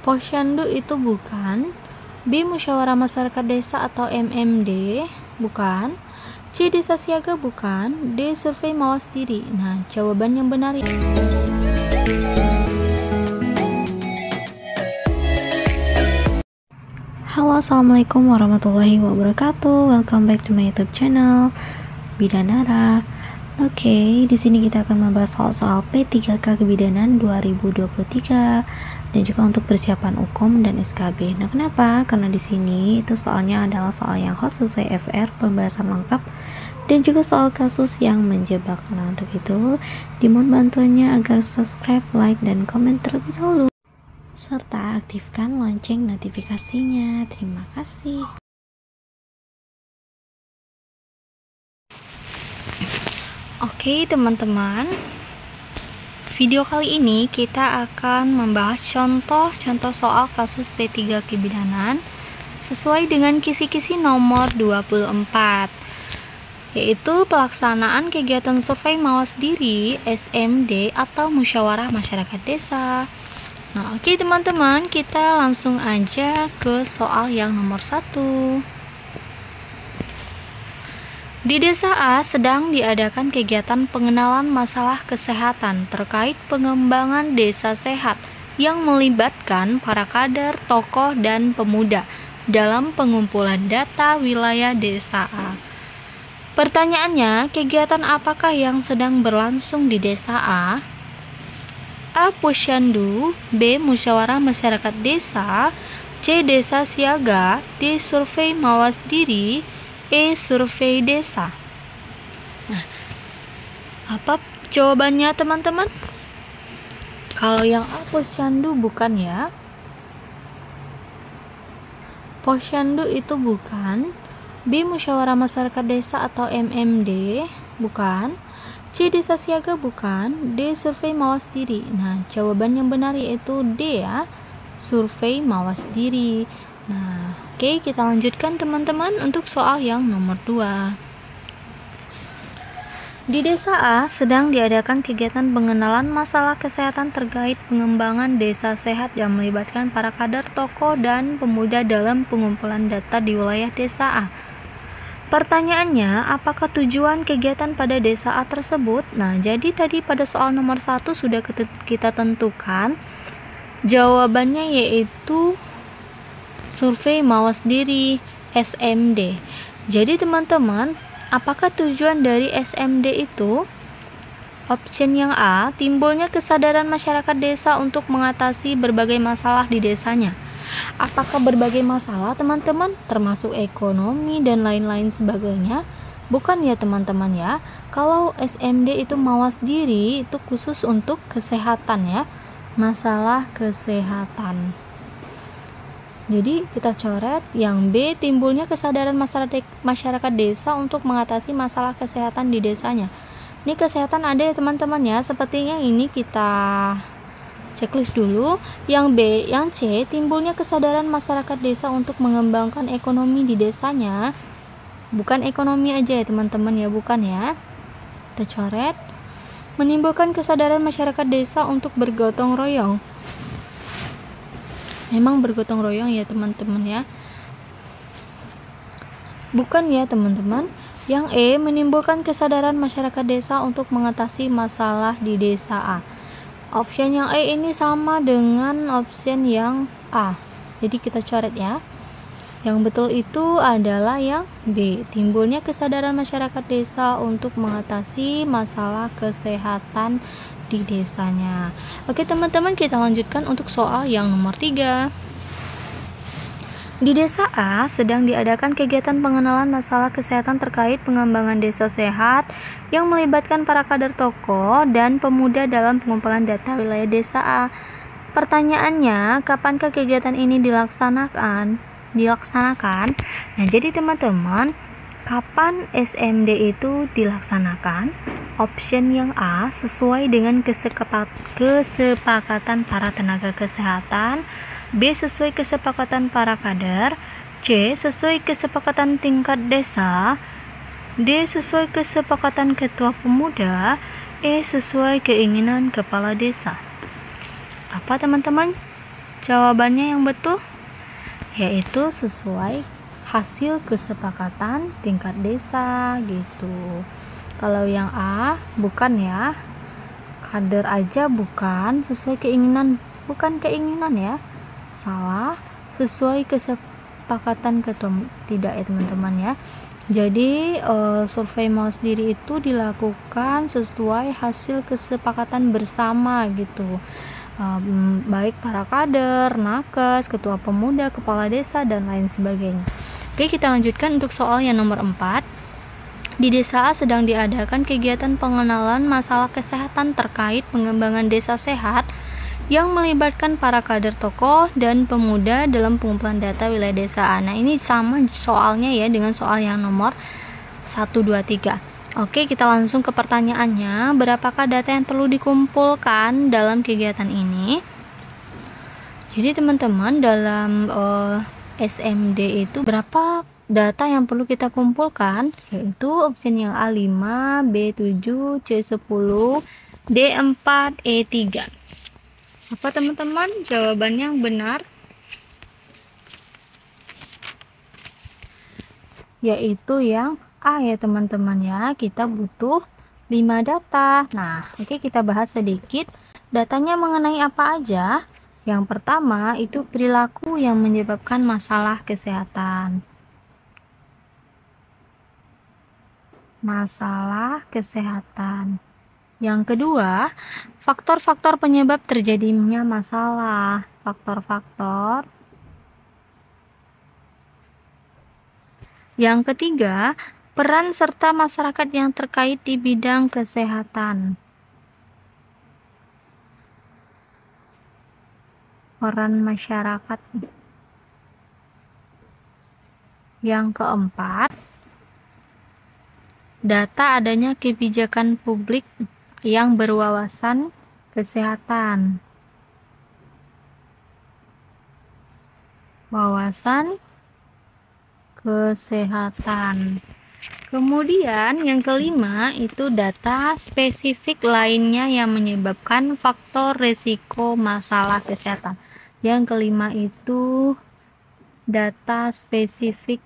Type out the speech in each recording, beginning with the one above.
Posyandu itu bukan. B. Musyawarah Masyarakat Desa atau MMD, bukan. C. Desa Siaga, bukan. D. Survei mawas diri. Nah, jawaban yang benar ya. Halo, assalamualaikum warahmatullahi wabarakatuh. Welcome back to my YouTube channel Bidanara. Oke, di sini kita akan membahas soal-soal P3K Kebidanan 2023 dan juga untuk persiapan UKOM dan SKB. Nah, kenapa? Karena di sini itu soalnya adalah soal yang khusus sesuai FR, pembahasan lengkap dan juga soal kasus yang menjebak. Nah, untuk itu dimohon bantuannya agar subscribe, like, dan komen terlebih dahulu serta aktifkan lonceng notifikasinya. Terima kasih. Oke teman-teman, video kali ini kita akan membahas contoh soal kasus P3 Kebidanan sesuai dengan kisi-kisi nomor 24, yaitu pelaksanaan kegiatan survei mawas diri SMD atau Musyawarah Masyarakat Desa. Nah, oke teman-teman, kita langsung aja ke soal yang nomor 1. Di Desa A sedang diadakan kegiatan pengenalan masalah kesehatan terkait pengembangan desa sehat yang melibatkan para kader, tokoh, dan pemuda dalam pengumpulan data wilayah Desa A. Pertanyaannya, kegiatan apakah yang sedang berlangsung di Desa A? A. Posyandu, B. Musyawarah Masyarakat Desa, C. Desa Siaga, D. Survei mawas diri, E. Survei desa. Nah, apa jawabannya teman-teman? Kalau yang A, posyandu, bukan ya. Posyandu itu bukan. B. Musyawarah Masyarakat Desa atau MMD, bukan. C. Desa Siaga, bukan. D. Survei mawas diri. Nah, jawaban yang benar yaitu D ya, survei mawas diri. Nah, oke, kita lanjutkan teman-teman untuk soal yang nomor 2. Di Desa A sedang diadakan kegiatan pengenalan masalah kesehatan terkait pengembangan desa sehat yang melibatkan para kader, tokoh, dan pemuda dalam pengumpulan data di wilayah Desa A. Pertanyaannya, apakah tujuan kegiatan pada Desa A tersebut? Nah, jadi tadi pada soal nomor 1 sudah kita tentukan jawabannya yaitu survei mawas diri SMD. Jadi teman-teman, apakah tujuan dari SMD itu? Option yang A, timbulnya kesadaran masyarakat desa untuk mengatasi berbagai masalah di desanya. Apakah berbagai masalah teman-teman? Termasuk ekonomi dan lain-lain sebagainya? Bukan ya teman-teman ya. Kalau SMD itu mawas diri itu khusus untuk kesehatan ya. Masalah kesehatan. Jadi kita coret yang B, timbulnya kesadaran masyarakat desa untuk mengatasi masalah kesehatan di desanya. Ini kesehatan ada ya teman-teman ya, sepertinya ini kita checklist dulu. Yang B, yang C, timbulnya kesadaran masyarakat desa untuk mengembangkan ekonomi di desanya. Bukan ekonomi aja ya teman-teman ya, bukan ya. Kita coret. Menimbulkan kesadaran masyarakat desa untuk bergotong royong. Memang bergotong royong ya teman-teman ya. Bukan ya teman-teman. Yang E, menimbulkan kesadaran masyarakat desa untuk mengatasi masalah di Desa A. Option yang E ini sama dengan option yang A. Jadi kita coret ya. Yang betul itu adalah yang B, timbulnya kesadaran masyarakat desa untuk mengatasi masalah kesehatan di desanya. Oke teman-teman, kita lanjutkan untuk soal yang nomor 3. Di Desa A sedang diadakan kegiatan pengenalan masalah kesehatan terkait pengembangan desa sehat yang melibatkan para kader, tokoh, dan pemuda dalam pengumpulan data wilayah Desa A. Pertanyaannya, kapankah kegiatan ini dilaksanakan? Nah, jadi teman-teman, kapan SMD itu dilaksanakan? Option yang A, sesuai dengan kesepakatan para tenaga kesehatan. B, sesuai kesepakatan para kader. C, sesuai kesepakatan tingkat desa. D, sesuai kesepakatan ketua pemuda. E, sesuai keinginan kepala desa. Apa teman-teman? Jawabannya yang betul yaitu sesuai hasil kesepakatan tingkat desa gitu. Kalau yang A bukan ya, kader aja bukan, sesuai keinginan bukan keinginan ya, salah, sesuai kesepakatan tidak ya teman-teman ya. Jadi survei mau sendiri itu dilakukan sesuai hasil kesepakatan bersama gitu, baik para kader, nakes, ketua pemuda, kepala desa, dan lain sebagainya. Oke, kita lanjutkan untuk soal yang nomor 4. Di desa A sedang diadakan kegiatan pengenalan masalah kesehatan terkait pengembangan desa sehat yang melibatkan para kader tokoh dan pemuda dalam pengumpulan data wilayah desa A. Nah, ini sama soalnya ya dengan soal yang nomor 1, 2, 3. Oke, kita langsung ke pertanyaannya. Berapakah data yang perlu dikumpulkan dalam kegiatan ini? Jadi teman-teman, dalam SMD itu berapa data yang perlu kita kumpulkan? Yaitu opsi yang A 5, B 7, C 10, D 4, E 3. Apa teman-teman jawabannya yang benar? Yaitu yang A ya teman-teman ya. Kita butuh 5 data. Nah, oke, kita bahas sedikit. Datanya mengenai apa aja? Yang pertama itu perilaku yang menyebabkan masalah kesehatan. Masalah kesehatan. Yang kedua, faktor-faktor penyebab terjadinya masalah. Faktor-faktor. Yang ketiga, peran serta masyarakat yang terkait di bidang kesehatan. Peran masyarakat. Yang keempat, data adanya kebijakan publik yang berwawasan kesehatan. Wawasan kesehatan. Kemudian yang kelima itu data spesifik lainnya yang menyebabkan faktor risiko masalah kesehatan. Yang kelima itu data spesifik.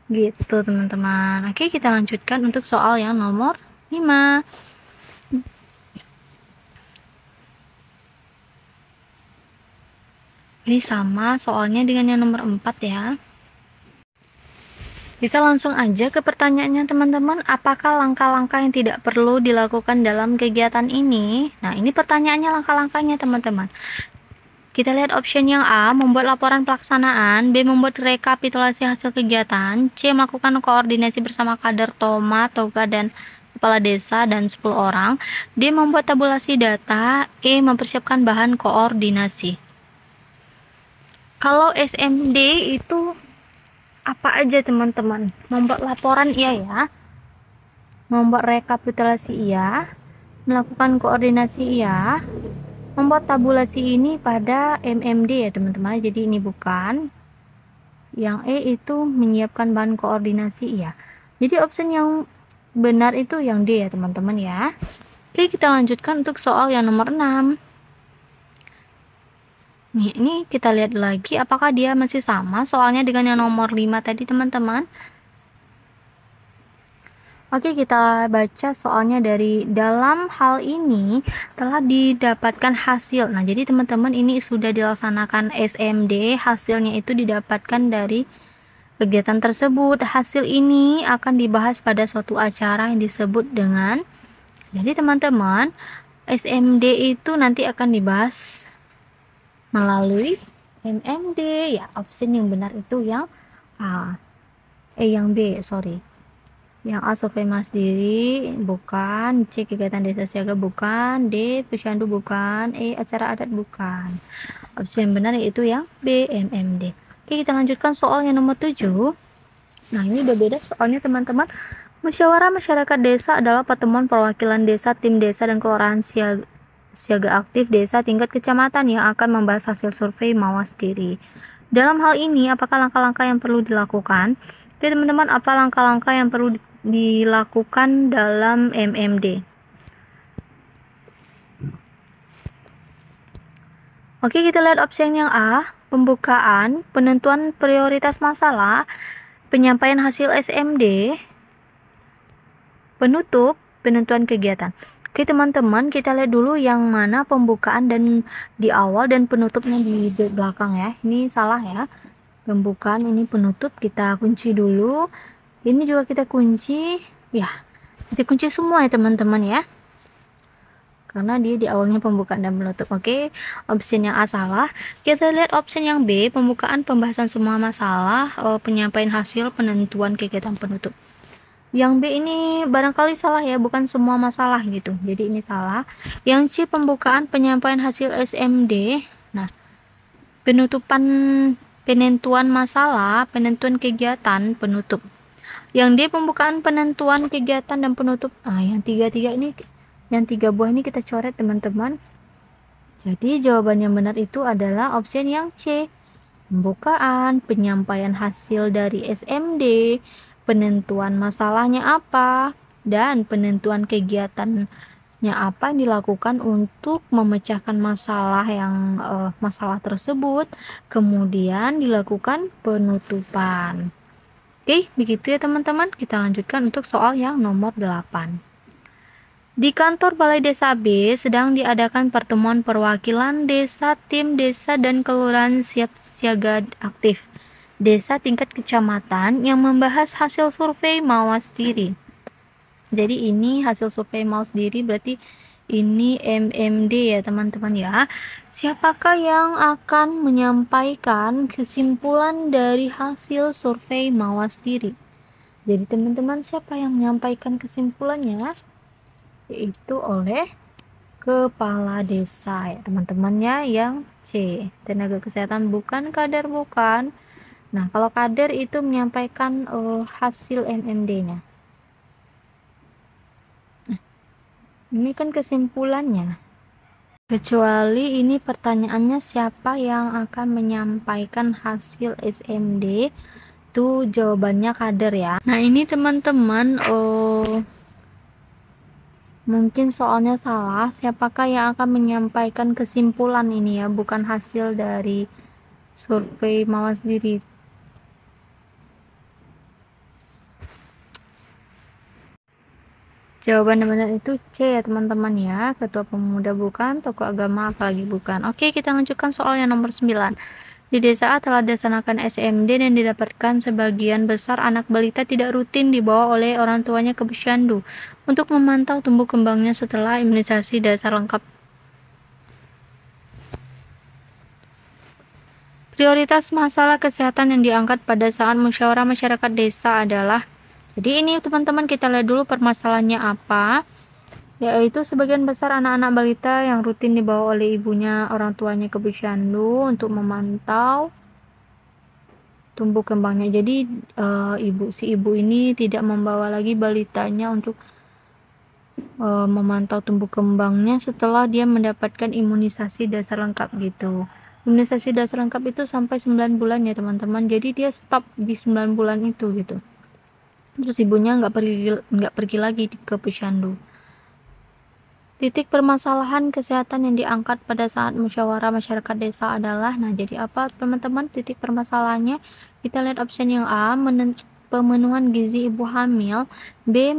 Gitu teman-teman. Oke, kita lanjutkan untuk soal yang nomor 5. Ini sama soalnya dengan yang nomor 4 ya. Kita langsung aja ke pertanyaannya teman-teman. Apakah langkah-langkah yang tidak perlu dilakukan dalam kegiatan ini? Nah, ini pertanyaannya langkah-langkahnya teman-teman. Kita lihat option yang A, membuat laporan pelaksanaan, B, membuat rekapitulasi hasil kegiatan, C, melakukan koordinasi bersama kader Toma, Toga, dan kepala desa dan 10 orang, D, membuat tabulasi data, E, mempersiapkan bahan koordinasi. Kalau SMD itu apa aja teman-teman? Membuat laporan iya ya, membuat rekapitulasi iya, melakukan koordinasi iya, membuat tabulasi ini pada MMD ya teman-teman, jadi ini bukan. Yang E itu menyiapkan bahan koordinasi ya. Jadi opsi yang benar itu yang D ya teman-teman ya. Oke, kita lanjutkan untuk soal yang nomor 6. Nih, ini kita lihat lagi apakah dia masih sama soalnya dengan yang nomor 5 tadi teman-teman. Oke, kita baca soalnya dari dalam hal ini telah didapatkan hasil. Nah, jadi teman-teman ini sudah dilaksanakan SMD, hasilnya itu didapatkan dari kegiatan tersebut. Hasil ini akan dibahas pada suatu acara yang disebut dengan, jadi teman-teman, SMD itu nanti akan dibahas melalui MMD ya. Opsi yang benar itu yang A. Yang B, sorry. Yang A, survei mandiri bukan, C, kegiatan desa siaga bukan, D, posyandu bukan, E, acara adat bukan. Opsi yang benar yaitu yang B, MMD. Oke, kita lanjutkan soal yang nomor 7. Nah, ini udah beda soalnya teman-teman. Musyawarah masyarakat desa adalah pertemuan perwakilan desa, tim desa, dan kelurahan siaga aktif desa tingkat kecamatan yang akan membahas hasil survei mawas diri. Dalam hal ini, apakah langkah-langkah yang perlu dilakukan? Oke teman-teman, apa langkah-langkah yang perlu dilakukan dalam MMD? Oke, kita lihat opsi yang A, pembukaan, penentuan prioritas masalah, penyampaian hasil SMD, penutup, penentuan kegiatan. Oke teman-teman, kita lihat dulu yang mana pembukaan dan di awal dan penutupnya di belakang ya. Ini salah ya. Pembukaan ini penutup, kita kunci dulu. Ini juga kita kunci. Ya, kita kunci semua ya teman-teman ya. Karena dia di awalnya pembukaan dan penutup. Oke, opsi yang A salah. Kita lihat opsi yang B, pembukaan pembahasan semua masalah, penyampaian hasil, penentuan kegiatan, penutup. Yang B ini barangkali salah ya, bukan semua masalah gitu. Jadi ini salah. Yang C, pembukaan penyampaian hasil SMD. Nah, penutupan penentuan masalah, penentuan kegiatan, penutup. Yang D, pembukaan penentuan kegiatan dan penutup. Nah, yang tiga buah ini kita coret teman-teman. Jadi jawaban yang benar itu adalah opsi yang C. Pembukaan, penyampaian hasil dari SMD, penentuan masalahnya apa, dan penentuan kegiatannya apa yang dilakukan untuk memecahkan masalah tersebut, kemudian dilakukan penutupan. Oke, begitu ya teman-teman. Kita lanjutkan untuk soal yang nomor 8. Di kantor Balai Desa B sedang diadakan pertemuan perwakilan desa, tim desa, dan kelurahan siap siaga aktif desa tingkat kecamatan yang membahas hasil survei mawas diri. Jadi ini hasil survei mawas diri, berarti ini MMD ya teman-teman ya. Siapakah yang akan menyampaikan kesimpulan dari hasil survei mawas diri? Jadi teman-teman, siapa yang menyampaikan kesimpulannya? Yaitu oleh kepala desa ya teman-teman ya. Yang C, tenaga kesehatan bukan, kader bukan. Nah, kalau kader itu menyampaikan hasil MMD-nya. Nah, ini kan kesimpulannya. Kecuali ini pertanyaannya siapa yang akan menyampaikan hasil SMD, itu jawabannya kader ya. Nah, ini teman-teman mungkin soalnya salah. Siapakah yang akan menyampaikan kesimpulan ini ya, bukan hasil dari survei mawas diri. Jawaban yang benar itu C ya teman-teman ya. Ketua pemuda bukan, tokoh agama apalagi bukan. Oke, kita lanjutkan soal yang nomor 9. Di desa A telah dilaksanakan SMD dan didapatkan sebagian besar anak balita tidak rutin dibawa oleh orang tuanya ke Posyandu untuk memantau tumbuh kembangnya setelah imunisasi dasar lengkap. Prioritas masalah kesehatan yang diangkat pada saat musyawarah masyarakat desa adalah, jadi ini teman-teman kita lihat dulu permasalahannya apa, yaitu sebagian besar anak-anak balita yang rutin dibawa oleh ibunya orang tuanya ke Posyandu untuk memantau tumbuh kembangnya. Jadi ibu ini tidak membawa lagi balitanya untuk memantau tumbuh kembangnya setelah dia mendapatkan imunisasi dasar lengkap gitu. Imunisasi dasar lengkap itu sampai 9 bulan ya teman-teman. Jadi dia stop di 9 bulan itu gitu. Terus ibunya nggak pergi lagi ke Posyandu. Titik permasalahan kesehatan yang diangkat pada saat musyawarah masyarakat desa adalah, nah jadi apa teman-teman titik permasalahannya? Kita lihat opsi yang A, pemenuhan gizi ibu hamil, B,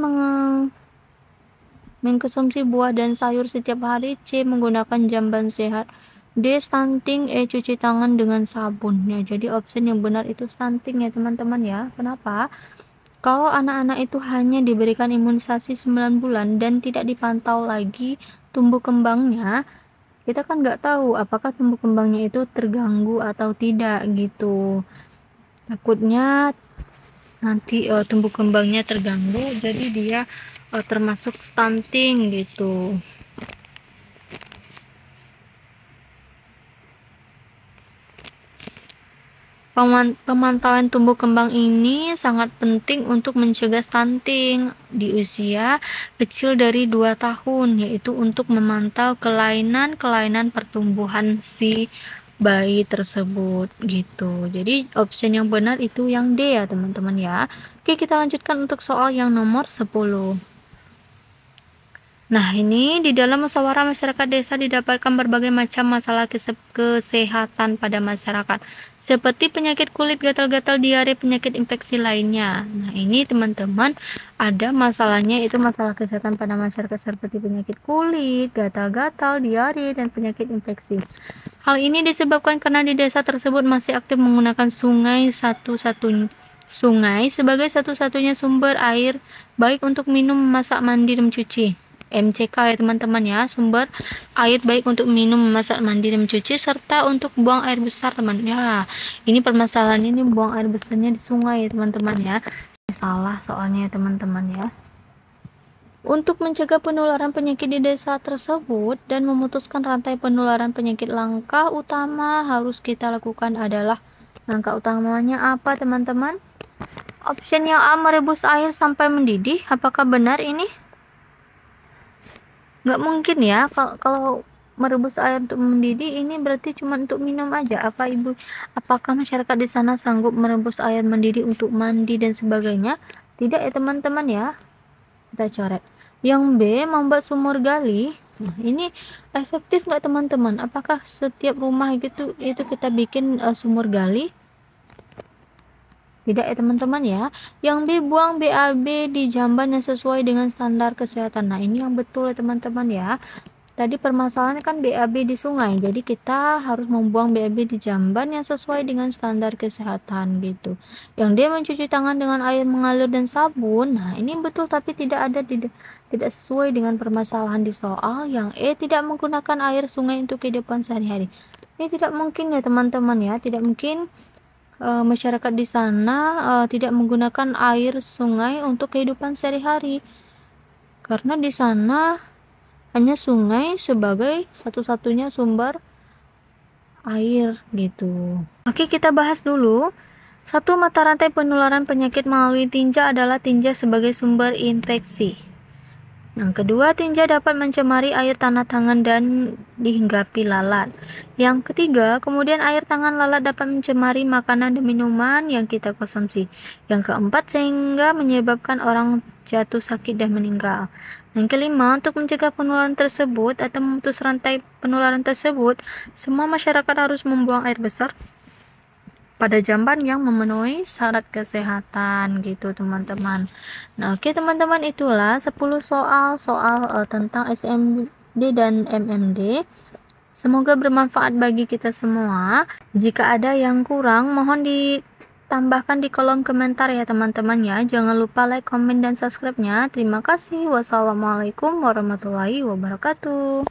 mengkonsumsi buah dan sayur setiap hari, C, menggunakan jamban sehat, D, stunting, E, cuci tangan dengan sabun. Ya, jadi opsi yang benar itu stunting ya teman-teman ya. Kenapa? Kalau anak-anak itu hanya diberikan imunisasi 9 bulan dan tidak dipantau lagi tumbuh kembangnya, kita kan nggak tahu apakah tumbuh kembangnya itu terganggu atau tidak gitu. Takutnya nanti tumbuh kembangnya terganggu, jadi dia termasuk stunting gitu. Pemantauan tumbuh kembang ini sangat penting untuk mencegah stunting di usia kecil dari 2 tahun, yaitu untuk memantau kelainan-kelainan pertumbuhan si bayi tersebut gitu. Jadi opsi yang benar itu yang D ya teman-teman ya. Oke, kita lanjutkan untuk soal yang nomor 10. Nah, ini di dalam musyawarah masyarakat desa didapatkan berbagai macam masalah kesehatan pada masyarakat, seperti penyakit kulit, gatal-gatal, diare, penyakit infeksi lainnya. Nah, ini teman-teman ada masalahnya, itu masalah kesehatan pada masyarakat seperti penyakit kulit, gatal-gatal, diare, dan penyakit infeksi. Hal ini disebabkan karena di desa tersebut masih aktif menggunakan sungai sebagai satu-satunya sumber air baik untuk minum, memasak, mandi, dan mencuci. MCK ya teman-teman ya, sumber air baik untuk minum, memasak, mandi, dan mencuci, serta untuk buang air besar teman ya. Ini permasalahan ini buang air besarnya di sungai ya teman-teman ya. Salah soalnya ya teman-teman ya. Untuk mencegah penularan penyakit di desa tersebut dan memutuskan rantai penularan penyakit, langkah utama harus kita lakukan adalah, langkah utamanya apa teman-teman? Option yang A, merebus air sampai mendidih. Apakah benar ini? Nggak mungkin ya, kalau merebus air untuk mendidih ini berarti cuma untuk minum aja. Apakah masyarakat di sana sanggup merebus air mendidih untuk mandi dan sebagainya? Tidak ya teman-teman ya. Kita coret. Yang B, membuat sumur gali. Nah, ini efektif nggak teman-teman? Apakah setiap rumah itu kita bikin sumur gali? Tidak ya teman-teman ya. Yang B, buang BAB di jamban yang sesuai dengan standar kesehatan. Nah, ini yang betul ya teman-teman ya. Tadi permasalahannya kan BAB di sungai, jadi kita harus membuang BAB di jamban yang sesuai dengan standar kesehatan gitu. Yang D, mencuci tangan dengan air mengalir dan sabun. Nah, ini betul tapi tidak sesuai dengan permasalahan di soal. Yang E, tidak menggunakan air sungai untuk kehidupan sehari-hari. Ini tidak mungkin ya teman-teman ya, tidak mungkin masyarakat di sana tidak menggunakan air sungai untuk kehidupan sehari-hari, karena di sana hanya sungai sebagai satu-satunya sumber air gitu. Oke, kita bahas dulu. Satu, mata rantai penularan penyakit melalui tinja adalah tinja sebagai sumber infeksi. Yang kedua, tinja dapat mencemari air tanah tangan dan dihinggapi lalat. Yang ketiga, kemudian air tangan lalat dapat mencemari makanan dan minuman yang kita konsumsi. Yang keempat, sehingga menyebabkan orang jatuh sakit dan meninggal. Yang kelima, untuk mencegah penularan tersebut atau memutus rantai penularan tersebut, semua masyarakat harus membuang air besar pada jamban yang memenuhi syarat kesehatan gitu teman-teman. Nah, oke teman-teman, itulah 10 soal tentang SMD dan MMD. Semoga bermanfaat bagi kita semua. Jika ada yang kurang, mohon ditambahkan di kolom komentar ya teman-teman ya. Jangan lupa like, komen, dan subscribe-nya. Terima kasih. Wassalamualaikum warahmatullahi wabarakatuh.